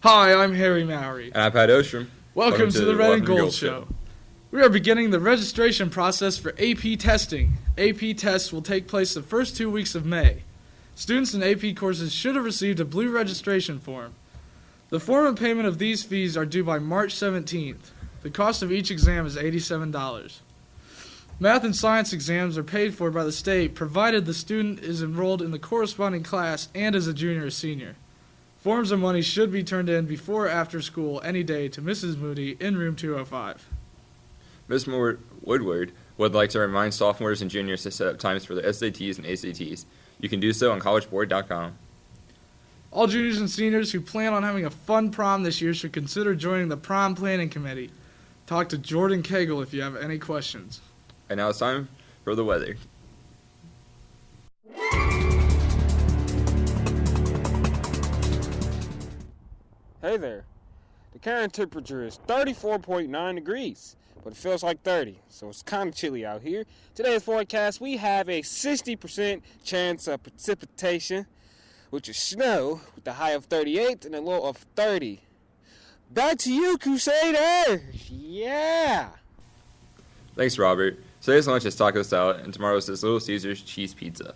Hi, I'm Harry Mowry. And I'm Pat Ostrom. Welcome to the Red and Gold Show. We are beginning the registration process for AP testing. AP tests will take place the first 2 weeks of May. Students in AP courses should have received a blue registration form. The form and payment of these fees are due by March 17th. The cost of each exam is $87. Math and science exams are paid for by the state, provided the student is enrolled in the corresponding class and is a junior or senior. Forms and money should be turned in before or after school any day to Mrs. Moody in room 205. Ms. Woodward would like to remind sophomores and juniors to set up times for their SATs and ACTs. You can do so on collegeboard.com. All juniors and seniors who plan on having a fun prom this year should consider joining the prom planning committee. Talk to Jordan Cagle if you have any questions. And now it's time for the weather. Hey there. The current temperature is 34.9 degrees, but it feels like 30, so it's kind of chilly out here. Today's forecast, we have a 60% chance of precipitation, which is snow, with a high of 38 and a low of 30. Back to you, Crusaders! Yeah! Thanks, Robert. Today's lunch is taco salad, and tomorrow's is Little Caesars cheese pizza.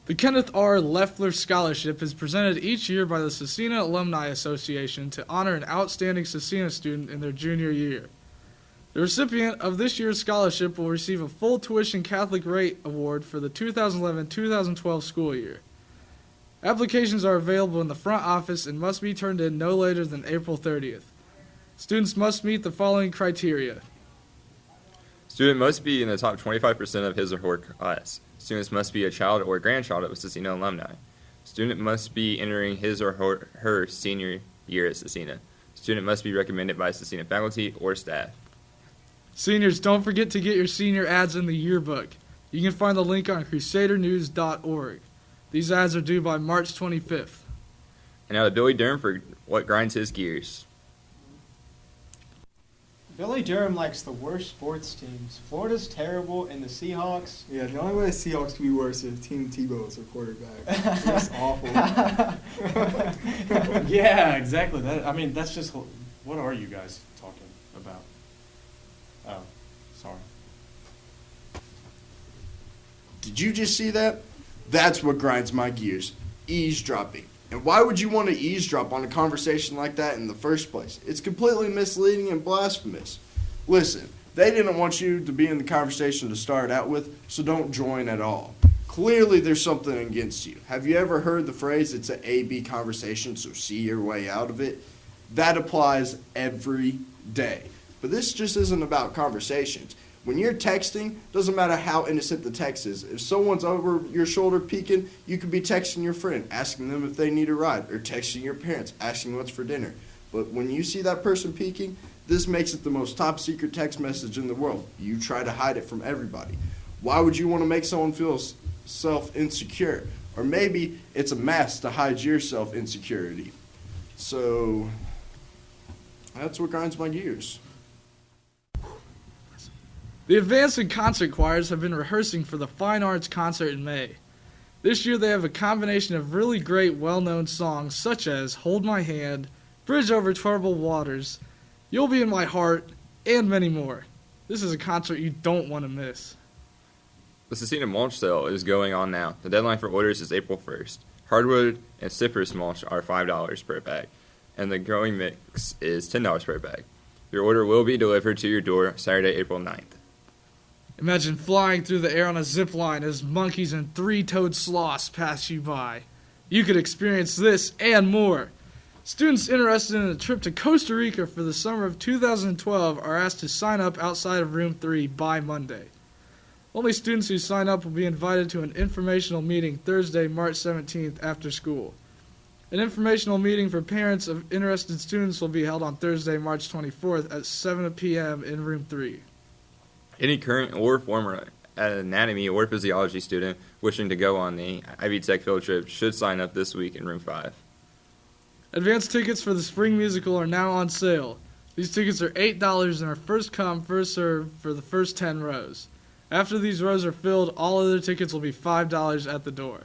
The Kenneth R. Leffler Scholarship is presented each year by the Scecina Alumni Association to honor an outstanding Scecina student in their junior year. The recipient of this year's scholarship will receive a full tuition Catholic rate award for the 2011-2012 school year. Applications are available in the front office and must be turned in no later than April 30th. Students must meet the following criteria. Student must be in the top 25% of his or her class. Students must be a child or grandchild of a Scecina alumni. Student must be entering his or her senior year at Scecina. Student must be recommended by Scecina faculty or staff. Seniors, don't forget to get your senior ads in the yearbook. You can find the link on crusadernews.org. These ads are due by March 25th. And now to Billy Durham for what grinds his gears. Billy Durham likes the worst sports teams. Florida's terrible, and the Seahawks. Yeah, the only way the Seahawks could be worse is if Team Tebow is their quarterback. That's awful. Yeah, exactly. That's just. What are you guys talking about? Oh, sorry. Did you just see that? That's what grinds my gears. Eavesdropping. And why would you want to eavesdrop on a conversation like that in the first place? It's completely misleading and blasphemous. Listen, they didn't want you to be in the conversation to start out with, so don't join at all. Clearly there's something against you. Have you ever heard the phrase, it's an A-B conversation, so see your way out of it? That applies every day. But this just isn't about conversations. When you're texting, doesn't matter how innocent the text is. If someone's over your shoulder peeking, you could be texting your friend, asking them if they need a ride, or texting your parents, asking what's for dinner. But when you see that person peeking, this makes it the most top secret text message in the world. You try to hide it from everybody. Why would you want to make someone feel self-insecure? Or maybe it's a mask to hide your self-insecurity. So that's what grinds my gears. The Advanced and Concert Choirs have been rehearsing for the Fine Arts Concert in May. This year they have a combination of really great well-known songs such as Hold My Hand, Bridge Over Troubled Waters, You'll Be in My Heart, and many more. This is a concert you don't want to miss. The Scecina mulch sale is going on now. The deadline for orders is April 1st. Hardwood and cypress mulch are $5 per bag, and the growing mix is $10 per bag. Your order will be delivered to your door Saturday, April 9th. Imagine flying through the air on a zip line as monkeys and three-toed sloths pass you by. You could experience this and more. Students interested in a trip to Costa Rica for the summer of 2012 are asked to sign up outside of room 3 by Monday. Only students who sign up will be invited to an informational meeting Thursday, March 17th after school. An informational meeting for parents of interested students will be held on Thursday, March 24th at 7 p.m. in room 3. Any current or former anatomy or physiology student wishing to go on the Ivy Tech field trip should sign up this week in room 5. Advance tickets for the spring musical are now on sale. These tickets are $8 and are first come, first served for the first 10 rows. After these rows are filled, all other tickets will be $5 at the door.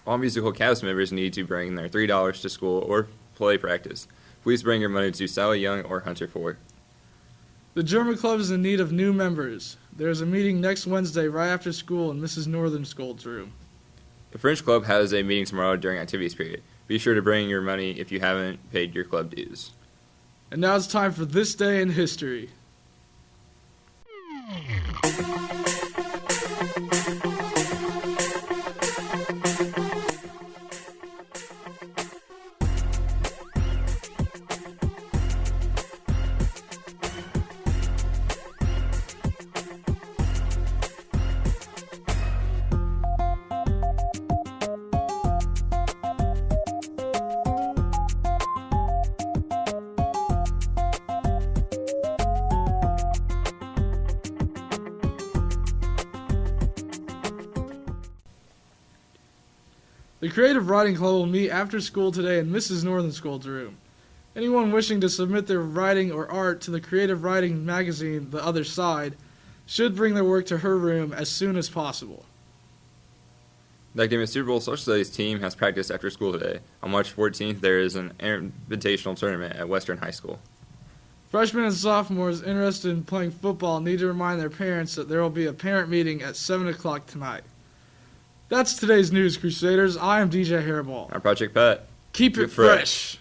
All musical cast members need to bring their $3 to school or play practice. Please bring your money to Sally Young or Hunter Ford. The German Club is in need of new members. There is a meeting next Wednesday right after school in Mrs. Northernskold's room. The French Club has a meeting tomorrow during activities period. Be sure to bring your money if you haven't paid your club dues. And now it's time for This Day in History. The Creative Writing Club will meet after school today in Mrs. Northernskold's room. Anyone wishing to submit their writing or art to the creative writing magazine, The Other Side, should bring their work to her room as soon as possible. The academic Super Bowl Social Studies team has practice after school today. On March 14th, there is an invitational tournament at Western High School. Freshmen and sophomores interested in playing football need to remind their parents that there will be a parent meeting at 7 o'clock tonight. That's today's news, Crusaders. I am DJ Hairball. Our Project Pet. Keep it fresh.